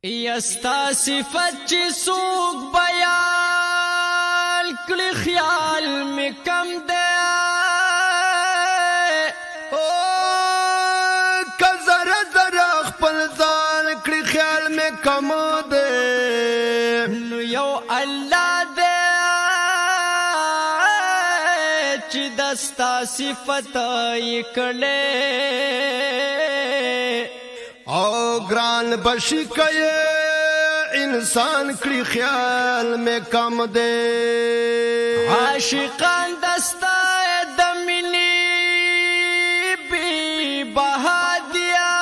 یستا صفت چی سوک بیان کلی خیال میں کم دے کزر زر خپل ځان کړي خیال میں کم دے نو یو اللہ دے چی دستا صفت یکلے او گران بشی کئے انسان کړي خیال میں کم دے عاشقان دستا دمینی بی بہا دیا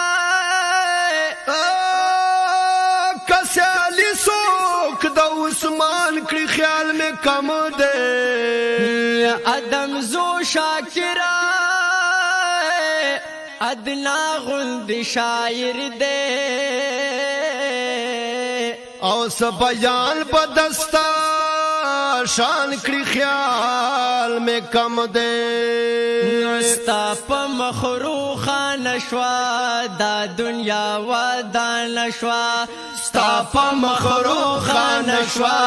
کسیالی سوک دا عثمان کړي خیال میں کم دے ادم زو شاکرہ ادنا غند شاعر دے او سبیان بدستا شان کړي خیال میں کم دے نستا پا مخروخا نشوا دا دنیا ودا نشوا ستا پا مخروخا نشوا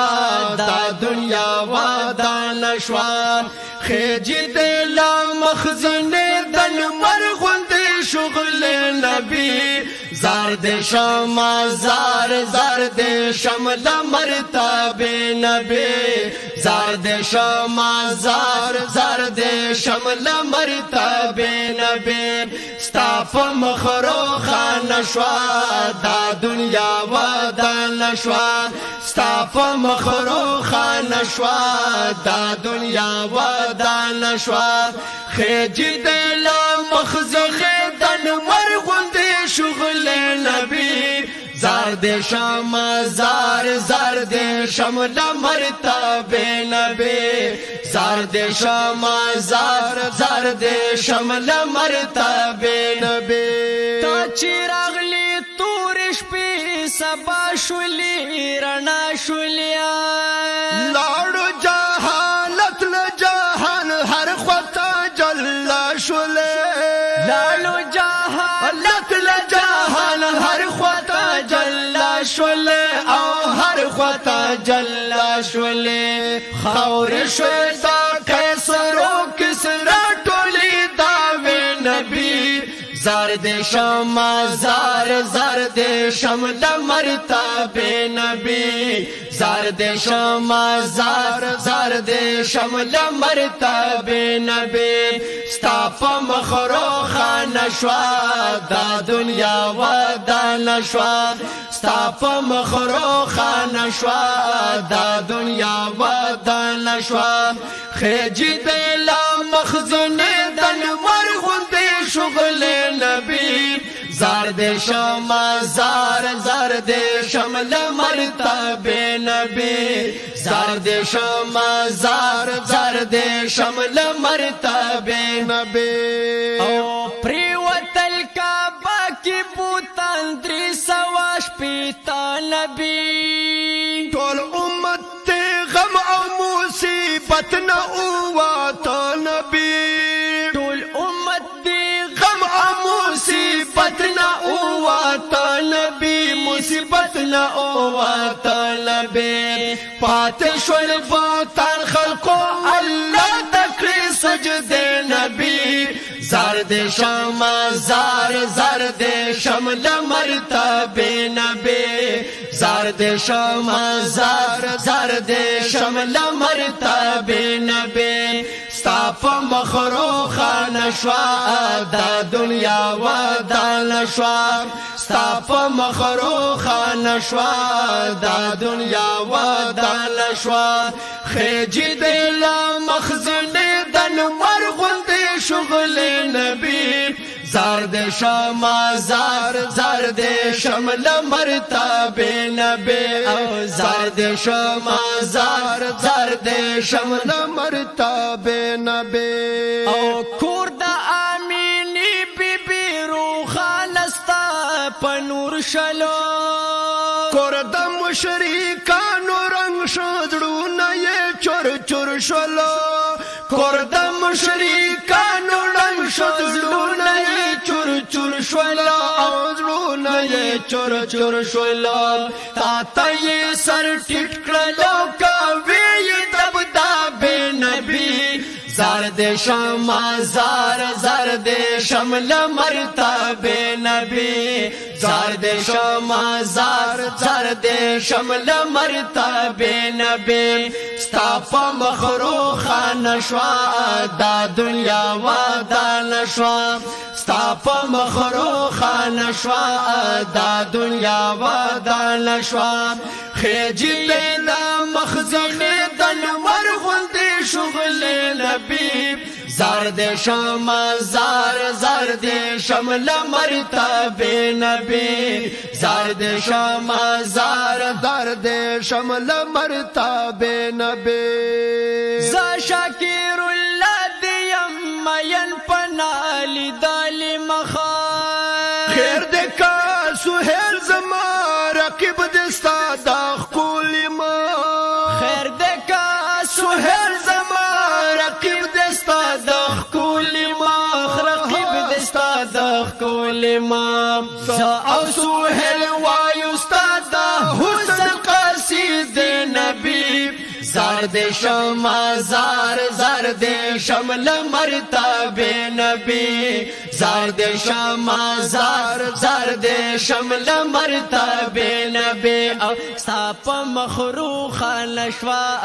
دا دنیا ودا نشوا خیجی دیلا مخزن دن مرغند شغل نبی زار دے شما زار زار دے شمل مرتاب نبی زار دے شما زار زار دے شمل مرتاب نبی ستا پا مخروخا نشوا دا دنیا ودا نشوا ستا پا مخروخا نشوا دا دنیا ودا نشوا خیجی دیلا مخزخ دن مرغند شغل نبی زار دے شما زار زار دے شمل مرتاب نبی زار دے شما زار زار دے شمل مرتاب نبی تا چراغلی تورش پی سبا شولی رنا شولیا لاړو جهالت له جهان هر خطا جل شولے لالو جهالت لجهان هر خطا جل شولے او هر خطا جل شولے خور شویتا کیسرو کسرا ٹولی داوے نبی زار دے شما زار زار دے شمل مرتاب نبی زار دے شما زار زار دے شمل مرتاب نبی ستا پا مخروخا نشوا دا دنیا ودا نشوا ستا پا مخروخا نشوا دا دنیا ودا نشوا خیجی دیلا مخزن دن مرغند شغل نبی زار دے شما زار زار دے شمل مرتاب نبی زار دے شما زار زار دے شمل مرتاب نبی او پریوتل کعبہ کی بوتان دری سواش پیتا نبی ټول امت تے غم او مصیبت نہ اواتا نبی ټول امت دی غم او مصیبت نہ اواتا نبی مصیبت نہ اواتا نبی پات شول بوتان خلقو اللہ تکری سجدے نبی زار دے شما زار زار دے شمل مرتاب نبی زار دے شما زار زار دے شمل مرتاب نبی ستا پا مخروخا نشوا دا دنیا ودا نشوا ستا پا مخروخا نشوا دا دنیا ودا نشوا خیجی دیلا مخزن دن مرغند شغل نبی زار دے شما زار زار دے شمل مرتاب نبی او زار دے شما زار زار دے شمل مرتاب نبی او کور دا آمینی بی بی روخانستا پنور شلو کور د مشرکانو رنگ شدړونه یې چور چور شلو کور د مشرکانو رنگ شدړونه یې چور چور شولا او زړونه یې چور چور شولا تا ته یې سر ټیټ کړلو کوي یې دبدا بے نبی زرد شما زرد شمل مرتبه نبی زرد شما زرد شمل مرتبه نبی ستا په مخروخ نشوا دا دنیا ودا نشوا ستا په مخروخ نشوا دا دنیا ودا نشوا خېجی دا مخزنه د نور غوندې شغل نبی زرد شما زرد شمل مرتبه نبی زرد شما زرد شمل مرتبه نبی ز شاکر الله دیم مین پنالی دالی مخا خیر دې کا سهیل زما رقیب دستا دا خپل ما خیر دې کا سهیل زما رقیب دستا د خپل ما رقیب دستا د خپل ما ز او سهیل وایو استاد حسن قصید نبی زرد شما زرد شمل مرتبه نبی زرد شما زرد شمل مرتبه نبی او ساپ مخروخ نشوا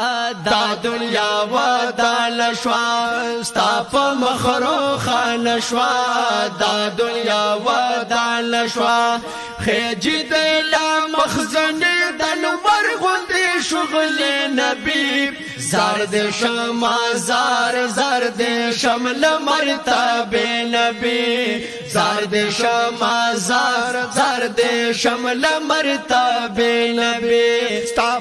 دا دنیا ودا نشوا ساپ مخروخ نشوا دا دنیا ودا نشوا خېجی دلا مخزن دن ورغوندې شغل نبی زرد شما زرد شمل مرتبه نبی زرد شما زرد شمل مرتبه نبی ستا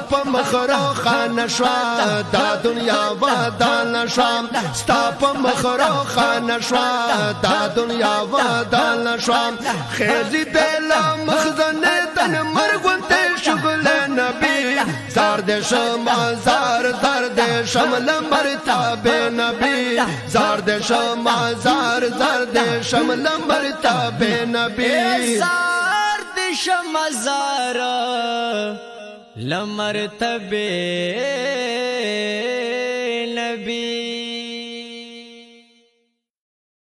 په مخرو خانه شوا دا دنیا ودا نشوا ستا په مخرو خانه شوا دا دنیا ودا نشوا خېزي دل مخزن تن مرغونته شغل نبی زرد شما زرد شمل مرتبه نبی زرد شما زرد شمل مرتبه نبی زرد شما زار لمرتبه